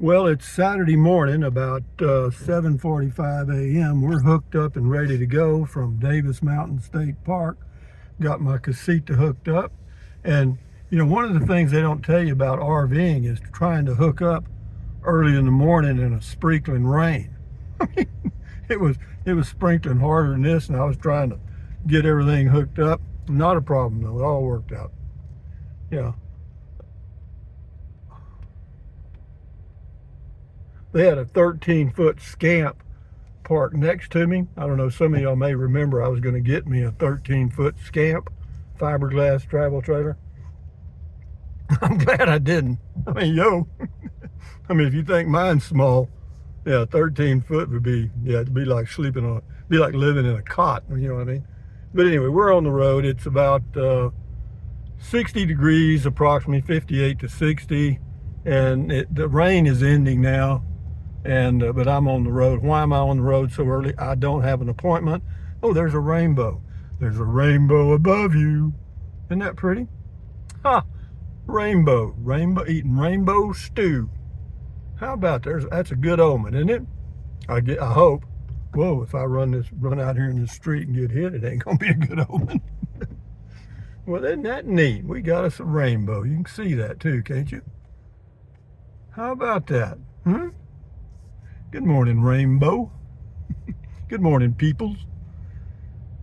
Well, it's Saturday morning, about 7:45 a.m. We're hooked up and ready to go from Davis Mountain State Park. Got my casita hooked up. And, one of the things they don't tell you about RVing is trying to hook up early in the morning in a sprinkling rain. I mean, it was, it was sprinkling harder than this, and I was trying to get everything hooked up. Not a problem, though. It all worked out. Yeah. They had a 13-foot scamp parked next to me. I don't know, some of y'all may remember I was going to get me a 13-foot scamp fiberglass travel trailer. I'm glad I didn't. I mean, if you think mine's small, yeah, 13 foot would be, it'd be like sleeping on, be like living in a cot, you know what I mean? But anyway, we're on the road. It's about 60 degrees, approximately 58 to 60, and the rain is ending now. And but I'm on the road. Why am I on the road so early? I don't have an appointment. Oh, there's a rainbow. There's a rainbow above you. Isn't that pretty? Ha! Rainbow. Rainbow eating rainbow stew. How about that? That's a good omen, isn't it? I hope. Whoa, if I run out here in the street and get hit, it ain't gonna be a good omen. Well, isn't that neat? We got us a rainbow. You can see that too, can't you? How about that? Hmm? Good morning, rainbow. Good morning, peoples.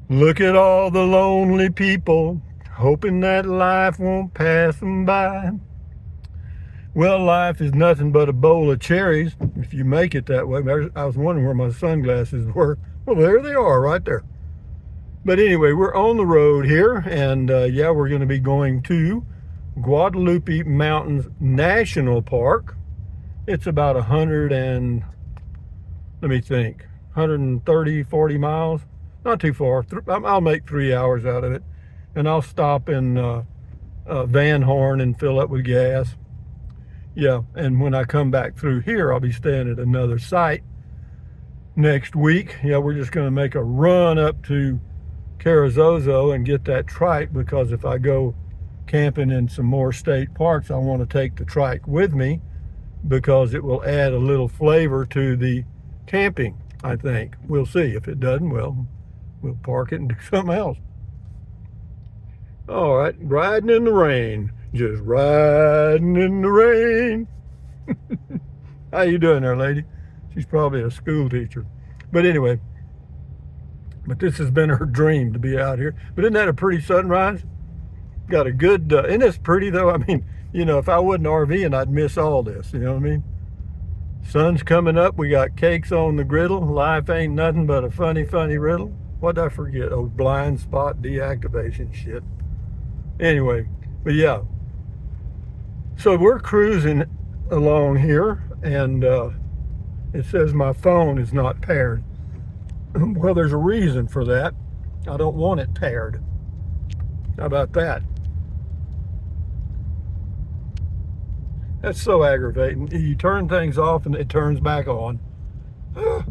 Look at all the lonely people, hoping that life won't pass them by. Well, life is nothing but a bowl of cherries, if you make it that way. I was wondering where my sunglasses were. Well, there they are, right there. But anyway, we're on the road here, and we're going to be going to Guadalupe Mountains National Park. It's about 130, 40 miles. Not too far. I'll make 3 hours out of it. And I'll stop in Van Horn and fill up with gas. Yeah, and when I come back through here, I'll be staying at another site next week. Yeah, we're just going to make a run up to Carrizozo and get that trike, because if I go camping in some more state parks, I want to take the trike with me, because it will add a little flavor to the camping, I think. We'll see. If it doesn't, well, we'll park it and do something else. All right, riding in the rain. Just riding in the rain. How you doing there, lady? She's probably a school teacher. But anyway, this has been her dream to be out here. But isn't that a pretty sunrise? Got a good, isn't this pretty though? I mean, if I wasn't RVing, I'd miss all this, you know what I mean? Sun's coming up, we got cakes on the griddle. Life ain't nothing but a funny, funny riddle. What did I forget? Oh, blind spot deactivation shit. Anyway, but yeah. So we're cruising along here, and it says my phone is not paired. Well, there's a reason for that. I don't want it paired. How about that? That's so aggravating. You turn things off and it turns back on. But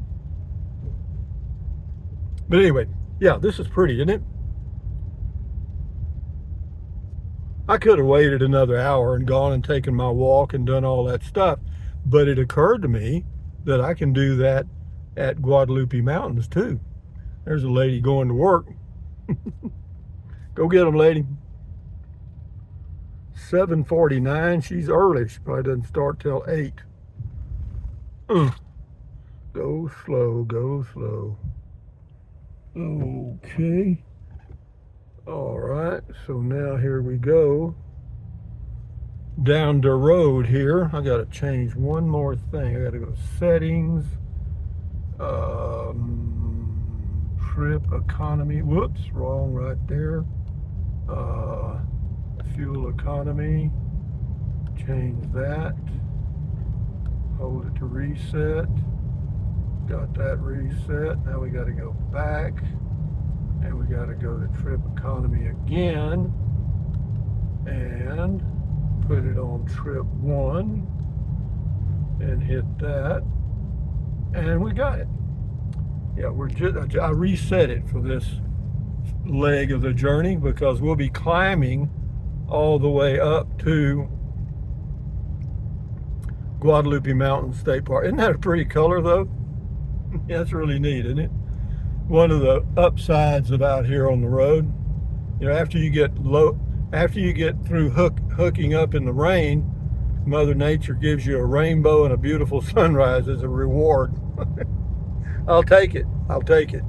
anyway, yeah, this is pretty, isn't it? I could have waited another hour and gone and taken my walk and done all that stuff, but it occurred to me that I can do that at Guadalupe Mountains too. There's a lady going to work. Go get them, lady. 7:49. She's early. She probably doesn't start till 8. Go slow, go slow. Okay. All right, so now here we go down the road here. I got to change one more thing. I got to go to settings, trip economy. Whoops, wrong right there. Fuel economy. Change that. Hold it to reset. Got that reset. Now we got to go back. And we got to go to trip economy again and put it on trip 1 and hit that, and we got it. Yeah, I reset it for this leg of the journey, because we'll be climbing all the way up to Guadalupe Mountain State Park. Isn't that a pretty color though? Yeah, that's really neat, isn't it? One of the upsides of out here on the road, you know, after you get through hooking up in the rain, Mother Nature gives you a rainbow and a beautiful sunrise as a reward. I'll take it. I'll take it.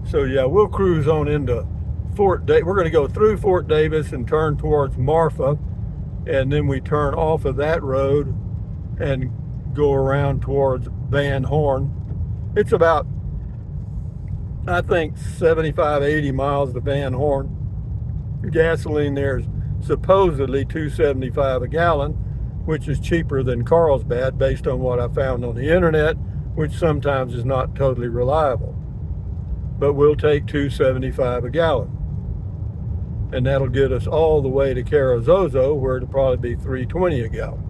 So yeah, we'll cruise on into Fort Davis. We're going to go through Fort Davis and turn towards Marfa, and then we turn off of that road and go around towards Van Horn. It's about, I think, 75, 80 miles to Van Horn. Gasoline there is supposedly $2.75 a gallon, which is cheaper than Carlsbad based on what I found on the internet, which sometimes is not totally reliable. But we'll take $2.75 a gallon. And that'll get us all the way to Carrizozo, where it'll probably be $3.20 a gallon.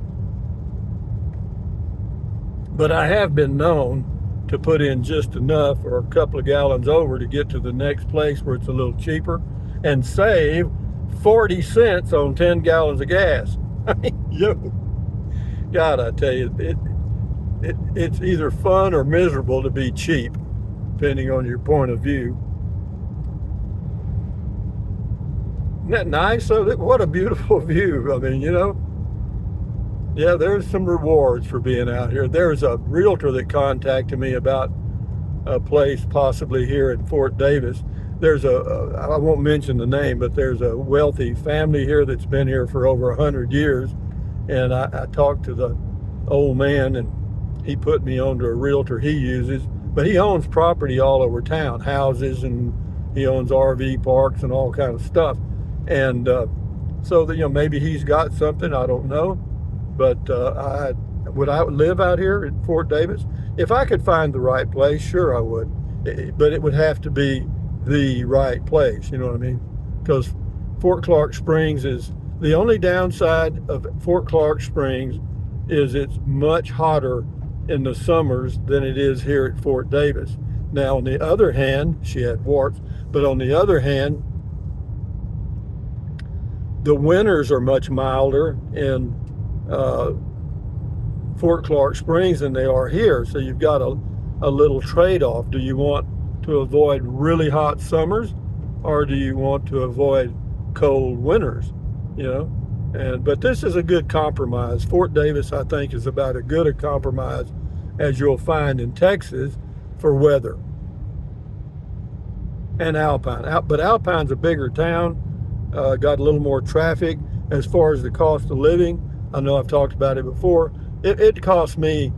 But I have been known to put in just enough or a couple of gallons over to get to the next place where it's a little cheaper and save 40 cents on 10 gallons of gas. I mean, yo, God, I tell you, it's either fun or miserable to be cheap, depending on your point of view. Isn't that nice? So what a beautiful view. I mean, you know, yeah, there's some rewards for being out here. There's a realtor that contacted me about a place possibly here in Fort Davis. There's I won't mention the name, but there's a wealthy family here that's been here for over 100 years. And I talked to the old man, and he put me on to a realtor he uses. But he owns property all over town, houses, and he owns RV parks and all kind of stuff. And so that, you know, maybe he's got something, I don't know. But would I live out here in Fort Davis? If I could find the right place, sure I would. But it would have to be the right place, you know what I mean? Because Fort Clark Springs is, the only downside of Fort Clark Springs is it's much hotter in the summers than it is here at Fort Davis. Now, on the other hand, she had warts, but on the other hand, the winters are much milder in Fort Clark Springs than they are here. So you've got a little trade-off. Do you want to avoid really hot summers, or do you want to avoid cold winters? You know, but this is a good compromise. Fort Davis, I think, is about as good a compromise as you'll find in Texas for weather. And Alpine, but Alpine's a bigger town, got a little more traffic. As far as the cost of living, I know I've talked about it before. It costs me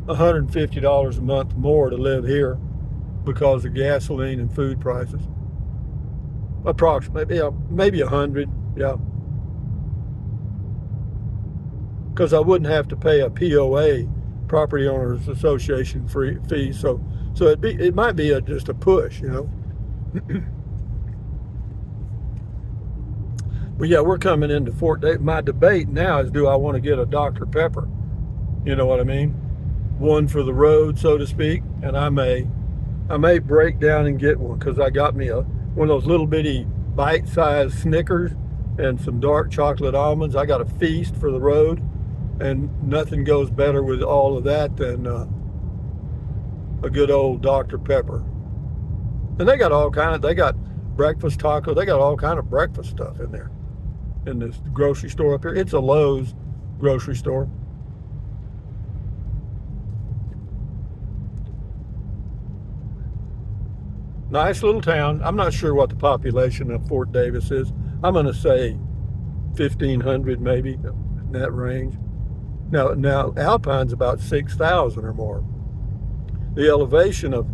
$150 a month more to live here because of gasoline and food prices. Approximately, yeah, maybe 100, yeah. Because I wouldn't have to pay a POA, Property Owners Association fee, so it might be just a push, you know. But yeah, we're coming into Fort Davis. My debate now is, do I want to get a Dr. Pepper? You know what I mean? One for the road, so to speak. And I may break down and get one, because I got me one of those little bitty bite-sized Snickers and some dark chocolate almonds. I got a feast for the road, and nothing goes better with all of that than a good old Dr. Pepper. And they got they got breakfast taco. They got all kind of breakfast stuff in there, in this grocery store up here. It's a Lowe's grocery store. Nice little town. I'm not sure what the population of Fort Davis is. I'm going to say 1,500 maybe, in that range. Now Alpine's about 6,000 or more. The elevation of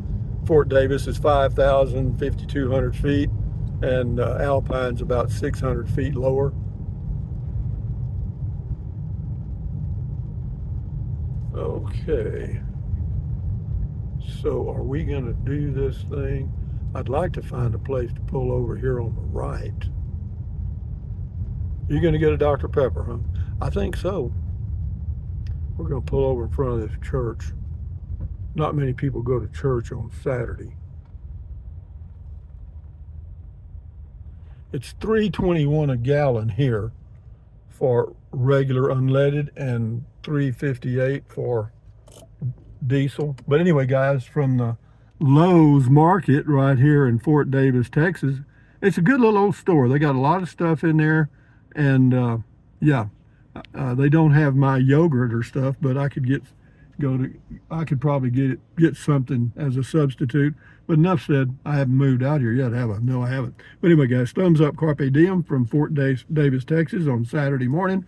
Fort Davis is 5,200 feet, and Alpine's about 600 feet lower. Okay. So are we going to do this thing? I'd like to find a place to pull over here on the right. You're going to get a Dr. Pepper, huh? I think so. We're going to pull over in front of this church. Not many people go to church on Saturday. It's $3.21 a gallon here for regular unleaded and $3.58 for diesel. But anyway, guys, from the Lowe's Market right here in Fort Davis, Texas, it's a good little old store. They got a lot of stuff in there, and yeah, they don't have my yogurt or stuff, but I could I could probably get something as a substitute. But enough said. I haven't moved out here yet, have I? No, I haven't. But anyway, guys, thumbs up Carpe Diem from Fort Davis, Texas on Saturday morning,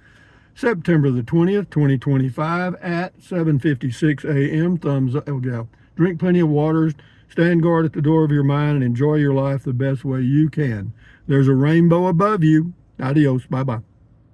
September the 20th, 2025 at 7:56 a.m. Thumbs up. Oh, yeah. Drink plenty of waters. Stand guard at the door of your mind and enjoy your life the best way you can. There's a rainbow above you. Adios. Bye-bye.